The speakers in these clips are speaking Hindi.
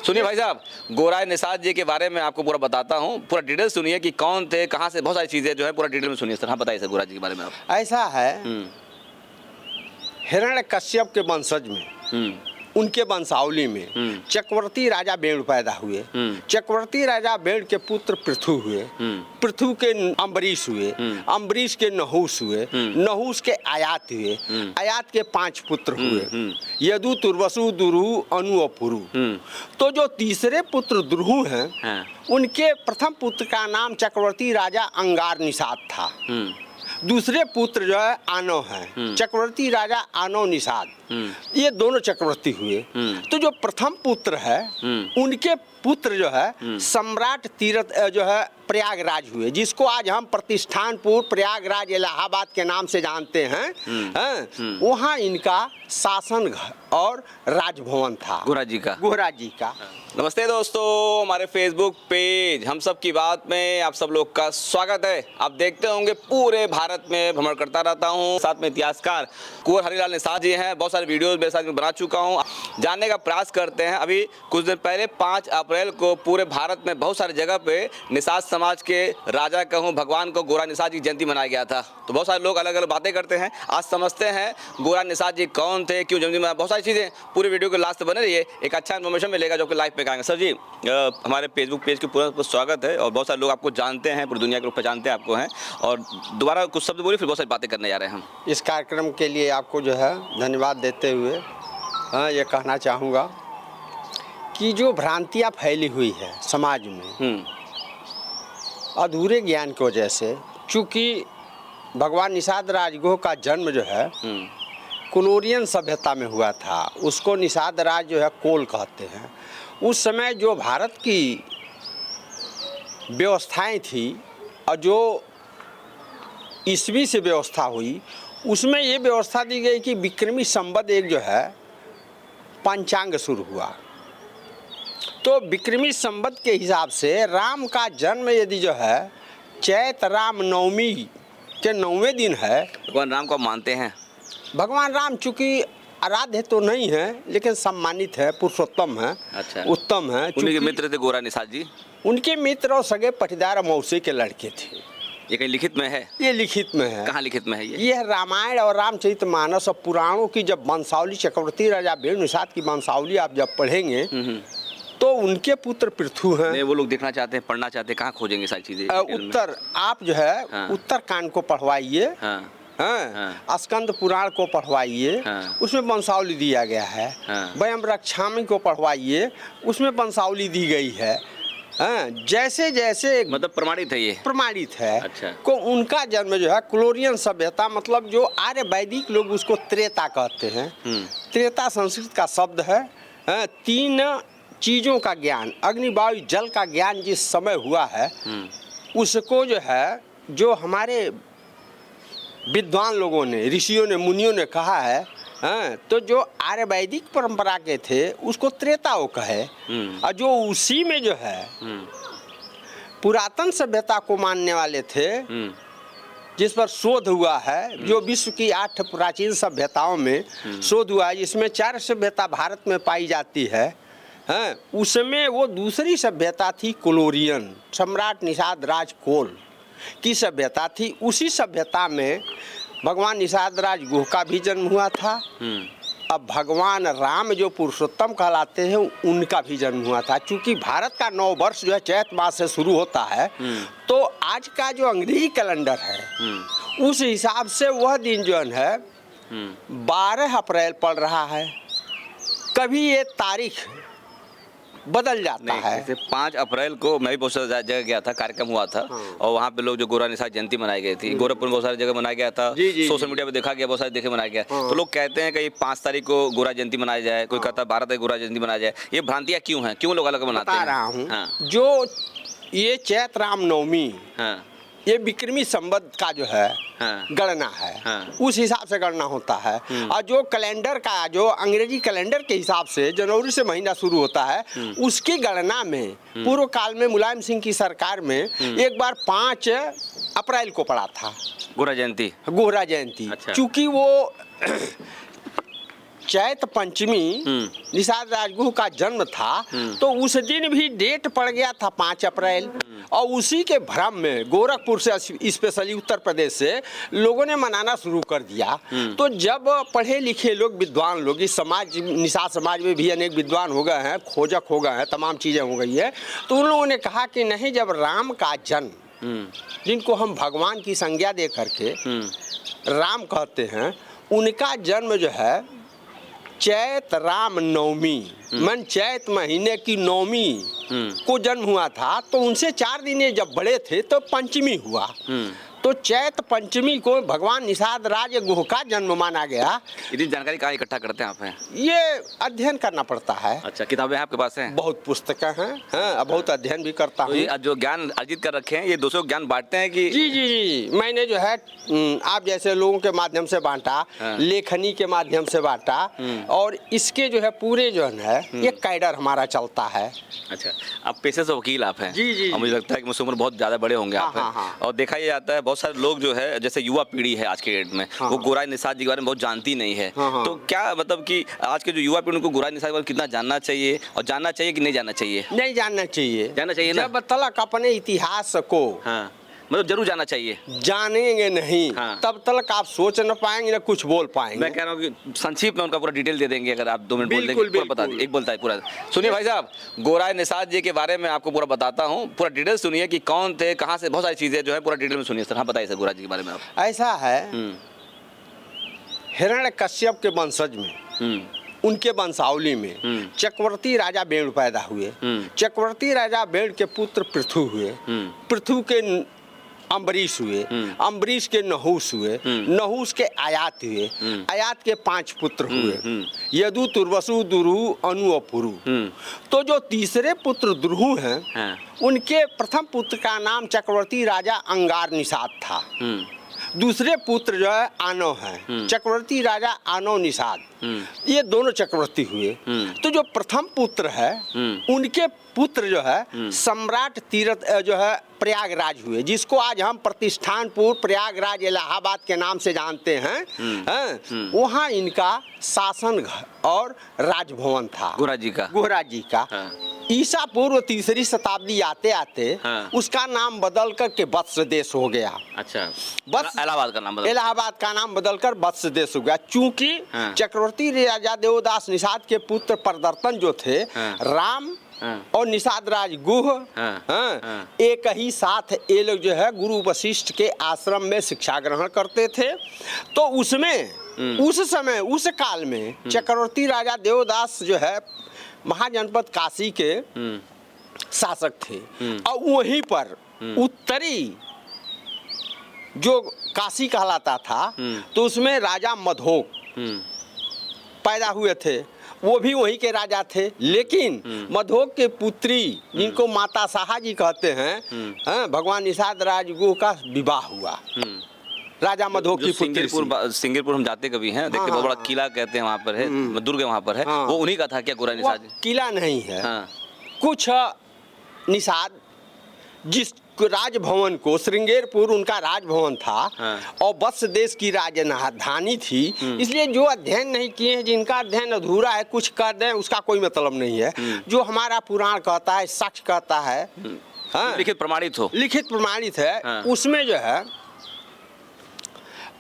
सुनिए भाई साहब, गोराई निषाद जी के बारे में आपको पूरा बताता हूँ, पूरा डिटेल सुनिए कि कौन थे, कहाँ से, बहुत सारी चीज़ें जो है पूरा डिटेल में सुनिए सर। हाँ बताइए सर, गोराई जी के बारे में आप। ऐसा है, हिरण्यकश्यप के वंशज में, उनके वंशावली में चक्रवर्ती राजा बेण पैदा हुए। चक्रवर्ती राजा बेण के पुत्र पृथु हुए। पृथु के अम्बरीश हुए। अम्बरीश के नहुस हुए। नहुस के आयात हुए। आयात के 5 पुत्र हुए, यदु, तुर्वसु, दुरु, अनु और पुरु। तो जो तीसरे पुत्र दुरहु हैं, उनके प्रथम पुत्र का नाम चक्रवर्ती राजा अंगार निषाद था। दूसरे पुत्र जो है आनो है, चक्रवर्ती राजा आनो निषाद। ये दोनों चक्रवर्ती हुए। तो जो प्रथम पुत्र है, उनके पुत्र जो है सम्राट तीर्थ जो है प्रयागराज हुए, जिसको आज हम प्रतिष्ठानपुर प्रयागराज इलाहाबाद के नाम से जानते हैं। वहाँ इनका शासन और राजभवन था, गोरा जी का। नमस्ते दोस्तों, हमारे फेसबुक पेज हम सब की बात में आप सब लोग का स्वागत है। आप देखते होंगे पूरे भारत में भ्रमण करता रहता हूँ, साथ में इतिहासकार कुंवर हरिलाल निषाद जी हैं। बहुत सारे वीडियोस मेरे साथ में बना चुका हूँ, जानने का प्रयास करते हैं। अभी कुछ दिन पहले 5 अप्रैल को पूरे भारत में बहुत सारी जगह पे निषाद समाज के राजा कहूँ भगवान को गोरा निषाद जी की जयंती मनाया गया था। तो बहुत सारे लोग अलग अलग बातें करते हैं। आज समझते हैं गोरा निषाद जी कौन थे, क्यों जयंती मनाया, बहुत सारी चीज़ें। पूरे वीडियो के लास्ट बने रहिए, एक अच्छा इन्फॉर्मेशन मिलेगा जो कि लाइव पे कहेंगे। सर जी, हमारे फेसबुक पेज के पूरा स्वागत है और बहुत सारे लोग आपको जानते हैं, पूरी दुनिया के लोग पहचानते हैं आपको हैं। और दोबारा कुछ शब्द बोलिए, फिर बहुत सारी बातें करने जा रहे हैं हम। इस कार्यक्रम के लिए आपको जो है धन्यवाद देते हुए ये कहना चाहूँगा कि जो भ्रांतियाँ फैली हुई है समाज में अधूरे ज्ञान की वजह से, चूँकि भगवान निषाद राजगुह का जन्म जो है कुलोरियन सभ्यता में हुआ था, उसको निषाद राज जो है कोल कहते हैं। उस समय जो भारत की व्यवस्थाएं थी और जो ईस्वी से व्यवस्था हुई, उसमें ये व्यवस्था दी गई कि विक्रमी संवत एक जो है पंचांग शुरू हुआ। तो विक्रमी संवत के हिसाब से राम का जन्म यदि जो है चैत राम नवमी के 9वें दिन है। भगवान राम को मानते हैं? भगवान राम चूँकि आराध्य तो नहीं है, लेकिन सम्मानित है, पुरुषोत्तम है। अच्छा। उत्तम है। उनके मित्र थे गोरा निषाद जी? उनके मित्र और सगे पटीदार मौसी के लड़के थे। ये कहीं लिखित में है? ये लिखित में है। कहाँ लिखित में है ये? ये रामायण और रामचरितमानस और पुराणों की जब वंशावली, चक्रवर्ती राजा बेण निषाद की वंशावली आप जब पढ़ेंगे तो उनके पुत्र पृथु हैं। नहीं, वो लोग देखना चाहते हैं, पढ़ना चाहते हैं, कहाँ खोजेंगे सारी चीजें? उत्तर आप जो है उत्तर कांड को पढ़वाइए, स्कंद पुराण को पढ़वाइए, उसमें वंशावली दिया गया है। वयम रक्षामि को पढ़वाइए, उसमें वंशावली दी गई है। जैसे जैसे मतलब प्रमाणित है, ये प्रमाणित है। अच्छा। को उनका जन्म जो है कुलोरियन सभ्यता, मतलब जो आर्य वैदिक लोग उसको त्रेता कहते हैं। त्रेता संस्कृत का शब्द है। 3 चीज़ों का ज्ञान, अग्नि वायु जल का ज्ञान जिस समय हुआ है, उसको जो है जो हमारे विद्वान लोगों ने, ऋषियों ने, मुनियों ने कहा है, तो जो आर्य वैदिक परंपरा के थे उसको त्रेता वो कहे। और जो उसी में जो है पुरातन सभ्यता को मानने वाले थे, जिस पर शोध हुआ है, जो विश्व की 8 प्राचीन सभ्यताओं में शोध हुआ है, जिसमें 4 सभ्यता भारत में पाई जाती है। उसमें वो दूसरी सभ्यता थी कुलोरियन, सम्राट निषाद राज कोल की सभ्यता थी। उसी सभ्यता में भगवान निषाद राज गुह का भी जन्म हुआ था। अब भगवान राम जो पुरुषोत्तम कहलाते हैं, उनका भी जन्म हुआ था। चूँकि भारत का 9 वर्ष जो है चैत मास से शुरू होता है, तो आज का जो अंग्रेजी कैलेंडर है उस हिसाब से वह दिन जो है 12 अप्रैल पड़ रहा है। कभी ये तारीख बदल जाता है। जैसे 5 अप्रैल को मैं भी बहुत सारी जगह गया था, कार्यक्रम हुआ था और वहाँ पे लोग जो गोरा निषाद जयंती मनाई गई थी, गोरखपुर में बहुत सारी जगह मनाया गया था। सोशल मीडिया पे देखा गया, बहुत सारे देखे मनाया गया। तो लोग कहते हैं कि 5 तारीख को गोरा जयंती मनाया जाए, कोई कहता है 12 तारीख गोरा जयंती मनाया जाए। ये भ्रांतियाँ क्यों हैं, क्यों लोग अलग मनाते हैं? बता रहा हूँ। जो ये चैत राम नवमी, ये विक्रमी संवत का जो है गणना है, उस हिसाब से गणना होता है। और जो कैलेंडर का, जो अंग्रेजी कैलेंडर के हिसाब से जनवरी से महीना शुरू होता है, उसकी गणना में पूर्व काल में मुलायम सिंह की सरकार में एक बार 5 अप्रैल को पड़ा था गोरा जयंती। गोरा जयंती। अच्छा। चूँकि वो चैत पंचमी निषाद राजगुह का जन्म था, तो उस दिन भी डेट पड़ गया था 5 अप्रैल, और उसी के भ्रम में गोरखपुर से स्पेशली उत्तर प्रदेश से लोगों ने मनाना शुरू कर दिया। तो जब पढ़े लिखे लोग, विद्वान लोग, इस समाज, निषाद समाज में भी अनेक विद्वान हो गए हैं, खोजक हो गए हैं, तमाम चीज़ें हो गई है, तो उन लोगों ने कहा कि नहीं, जब राम का जन्म, जिनको हम भगवान की संज्ञा दे करके राम कहते हैं, उनका जन्म जो है चैत राम नवमी, मन चैत महीने की नवमी को जन्म हुआ था, तो उनसे 4 दिन जब बड़े थे तो पंचमी हुआ। तो चैत पंचमी को भगवान निषाद राजगुह का जन्म माना गया। इतनी जानकारी कहाँ इकट्ठा करते हैं आप हैं? ये अध्ययन करना पड़ता है। अच्छा, किताबें आपके पास हैं? बहुत पुस्तकें हैं, हाँ, बहुत अध्ययन भी करता हूँ। तो जो ज्ञान अर्जित कर रखे हैं, ये दूसरों को ज्ञान बांटते हैं कि? जी जी जी, मैंने जो है आप जैसे लोगों के माध्यम से बांटा, लेखनी के माध्यम से बांटा, और इसके जो है पूरे जो है ये कैडर हमारा चलता है। अच्छा, आप पेशे से वकील आप हैं? जी जी। और मुझे लगता है कि मुझसे उम्र बहुत ज़्यादा बड़े होंगे आप हैं। और देखा ये जाता है बहुत सारे लोग जो है, जैसे युवा पीढ़ी है आज के डेट में, वो गोराई निषाद जी के बारे में बहुत जानती नहीं है। तो क्या मतलब कि आज के जो युवा पीढ़ी को गोराई निषाद के बारे में कितना जानना चाहिए, और जानना चाहिए कि नहीं जानना चाहिए? नहीं जानना चाहिए, जानना चाहिए ना? जब तक अपने इतिहास को मतलब जरूर जानना चाहिए। जानेंगे नहीं, तब तक आप सोच न पाएंगे, न कुछ बोल पाएंगे। मैं कह रहा हूँ कि संक्षिप्त में उनका पूरा डिटेल दे देंगे, अगर आप 2 मिनट बोल देंगे, बिल्कुल, पूरा बता दें। एक बोलता है पूरा। सुनिए भाई साहब, गोराई निषाद जी के बारे में आपको पूरा बताता हूँ, पूरा डिटेल सुनिए कि कौन थे, कहाँ से, बहुत सारी चीजें जो है पूरा डिटेल में सुनिए सर। हाँ, बताइए सर, गोराई जी के बारे में आप। ऐसा है, हिरण्यकश्यप के वंशज में, उनके वंशावली में चक्रवर्ती राजा वेणु पैदा हुए। चक्रवर्ती राजा वेणु के पुत्र पृथु हुए। पृथु के अम्बरीश हुए। अम्बरीश के नहुस हुए। नहुस के आयात हुए। आयात के 5 पुत्र हुए, यदु, तुर्वसु, दुरु, अनु और पुरु। तो जो तीसरे पुत्र दुरहु हैं, उनके प्रथम पुत्र का नाम चक्रवर्ती राजा अंगार निषाद था। दूसरे पुत्र जो है आनव है, चक्रवर्ती राजा आनव निषाद। ये दोनों चक्रवर्ती हुए। तो जो प्रथम पुत्र है, उनके पुत्र जो है सम्राट तीर्थ जो है प्रयागराज हुए, जिसको आज हम प्रतिष्ठानपुर प्रयागराज इलाहाबाद के नाम से जानते हैं। वहाँ इनका शासन घर और राजभवन था, गोहरा जी का। ईसा पूर्व 3री शताब्दी आते आते उसका नाम बदल कर के वत्स देश हो गया। अच्छा, इलाहाबाद का नाम बदलकर वत्स देश हो गया, चूंकि चक्रवर्ती राजा देवदास निषाद के पुत्र प्रदर्तन जो थे, राम और निषाद राजगुह, एक ही साथ ये लोग जो है गुरु वशिष्ठ के आश्रम में शिक्षा ग्रहण करते थे। तो उसमें उस समय, उस काल में चक्रवर्ती राजा देवदास जो है महाजनपद काशी के शासक थे, और वहीं पर उत्तरी जो काशी कहलाता था, तो उसमें राजा मधोक पैदा हुए थे, वो भी वहीं के राजा थे। लेकिन मधोक के पुत्री, जिनको माता साहा जी कहते हैं, भगवान निषाद राजगुह का विवाह हुआ राजा मधोक की पुत्री। सिंगरपुर हम जाते कभी हैं, देखते बहुत बड़ा किला कहते हैं वहाँ पर है, दुर्ग वहाँ पर है, वो उन्हीं का था क्या गोराई निषाद जी? किला नहीं है, कुछ निषाद जिस राजभवन को, श्रृंगेरपुर उनका राजभवन था, और वत्स देश की राजधानी थी। इसलिए जो अध्ययन नहीं किए हैं, जिनका अध्ययन अधूरा है, कुछ कर दें उसका कोई मतलब नहीं है। जो हमारा पुराण कहता है, साक्ष्य कहता है, लिखित प्रमाणित है, उसमें जो है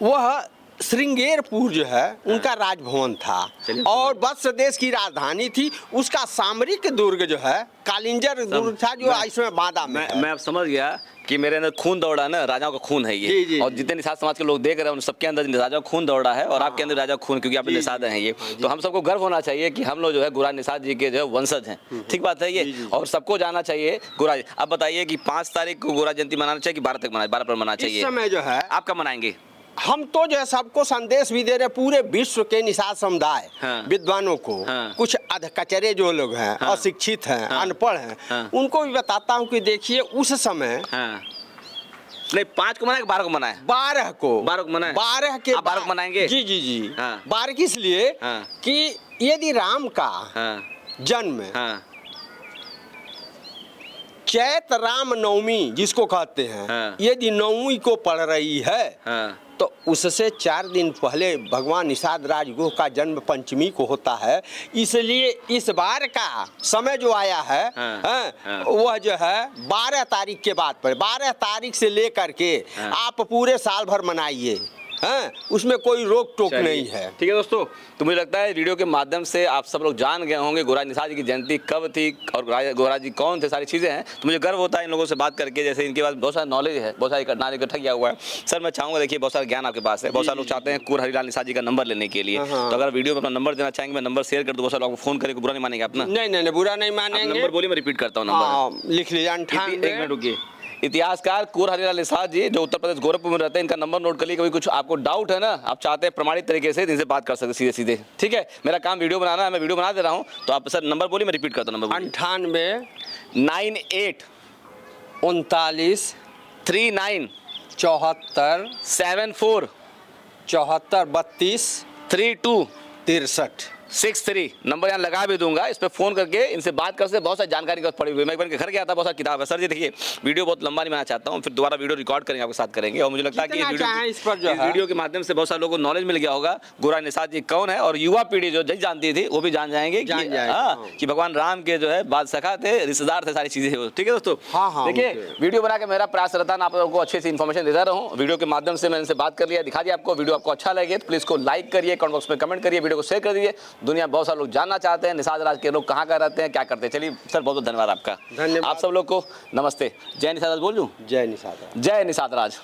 वह श्रृंगेरपुर जो है उनका राजभवन था, और वत्स देश की राजधानी थी। उसका सामरिक दुर्ग जो है कालिंजर दुर्ग था, जो इसमें बांदा में। मैं अब समझ गया कि मेरे अंदर खून दौड़ा ना, राजाओं का खून है ये। जी। और जितने निषाद समाज के लोग देख रहे हैं, उन सबके अंदर राजाओं का खून दौड़ा है, और आपके अंदर राजा खून, क्योंकि आप निषाद हैं ये। तो हम सबको गर्व होना चाहिए कि हम लोग जो है गोराई निषाद जी के जो है वंशज हैं। ठीक बात है ये, और सबको जाना चाहिए गोराई। अब बताइए कि 5 तारीख को गोराई जयंती मनाना चाहिए कि 12 तक मनाना, 12 पर मनाना चाहिए? इस समय जो है आप कब मनाएंगे? हम तो जो है सबको संदेश भी दे रहे, पूरे विश्व के निषाद समुदाय, विद्वानों को, कुछ अधकचरे जो लोग हैं, अशिक्षित हैं, अनपढ़ हैं, उनको भी बताता हूँ कि देखिए उस समय नहीं 5 को मनाए 12 को मनाए? 12 को मनाए। 12 के 12 को मनाएंगे? जी जी जी। 12 किस लिए कि यदि राम का जन्म चैत राम नवमी जिसको कहते हैं, यदि नवमी को पड़ रही है, तो उससे 4 दिन पहले भगवान निषाद राज गुह का जन्म पंचमी को होता है, इसलिए इस बार का समय जो आया है वह जो है 12 तारीख के बाद पर, 12 तारीख से लेकर के आप पूरे साल भर मनाइए, उसमें कोई रोक टोक नहीं है। ठीक है दोस्तों, तो मुझे लगता है वीडियो के माध्यम से आप सब लोग जान गए होंगे गोराज निषाद जी की जयंती कब थी और गोराज जी कौन थे, सारी चीज़ें हैं। तो मुझे गर्व होता है इन लोगों से बात करके, जैसे इनके पास बहुत सारा नॉलेज है, बहुत सारा ज्ञान इकट्ठा किया हुआ है। सर मैं चाहूँगा, देखिए बहुत सारा ज्ञान आपके पास है, बहुत सारे लोग चाहते हैं कुंवर हरिलाल निषाद जी का नंबर लेने के लिए, तो अगर वीडियो में अपना नंबर देना चाहेंगे, मैं नंबर शेयर कर दूँ, बहुत सारे लोग फोन करेंगे, बुरा नहीं मानेंगे अपना? नहीं, बुरा नहीं मानेंगे। नंबर बोलिए, मैं रिपीट करता हूँ नंबर, लिख लीजिए। 98, 1 मिनट रुकिए। इतिहासकार कुंवर हरिलाल निषाद जी जो उत्तर प्रदेश गोरखपुर में रहते हैं, इनका नंबर नोट कर लीजिए। कभी कुछ आपको डाउट है ना, आप चाहते हैं प्रमाणित तरीके से इनसे बात कर सकते सीधे, ठीक है। मेरा काम वीडियो बनाना है, मैं वीडियो बना दे रहा हूँ, तो आप सर नंबर बोलिए, मैं रिपीट करता हूँ नंबर। 98 98 39 39 74 74 74 32 32 63 63 नंबर यहाँ लगा भी दूंगा, इस पे फोन करके इनसे बात कर सकते। बहुत सारी जानकारी का पड़ी हुई है, मैं एक बार घर गया था, बहुत सारी किताब है। सर जी देखिए, वीडियो बहुत लंबा नहीं बनाना चाहता हूँ, फिर दोबारा वीडियो रिकॉर्ड करेंगे, आपके साथ करेंगे। और मुझे लगता है कि इस वीडियो के माध्यम से बहुत सारे लोगों को नॉलेज मिल गया होगा गोराज निषाद जी कौन है, और युवा पीढ़ी जो नहीं जानती थी वो भी जान जाएंगे कि भगवान राम के जो है बात सखा थे, रिश्तेदार थे, सारी चीजें। ठीक है दोस्तों, देखिए वीडियो बना के मेरा प्रयास रहता है आप लोगों को अच्छी सी इन्फॉर्मेशन देता रहूँ। वीडियो के माध्यम से मैंने इनसे बात कर लिया, दिखा दिया आपको। वीडियो आपको अच्छा लगे तो प्लीज को लाइक करिए, कमेंट बॉक्स में कमेंट करिए, वीडियो को शेयर कर दीजिए। दुनिया बहुत सारे लोग जानना चाहते हैं निषाद राज के लोग कहाँ का रहते हैं, क्या करते हैं। चलिए सर, बहुत बहुत धन्यवाद आपका। धन्यवाद। आप सब लोग को नमस्ते। जय निषाद राज बोल लूं? जय निषाद राज। जय निषाद राज।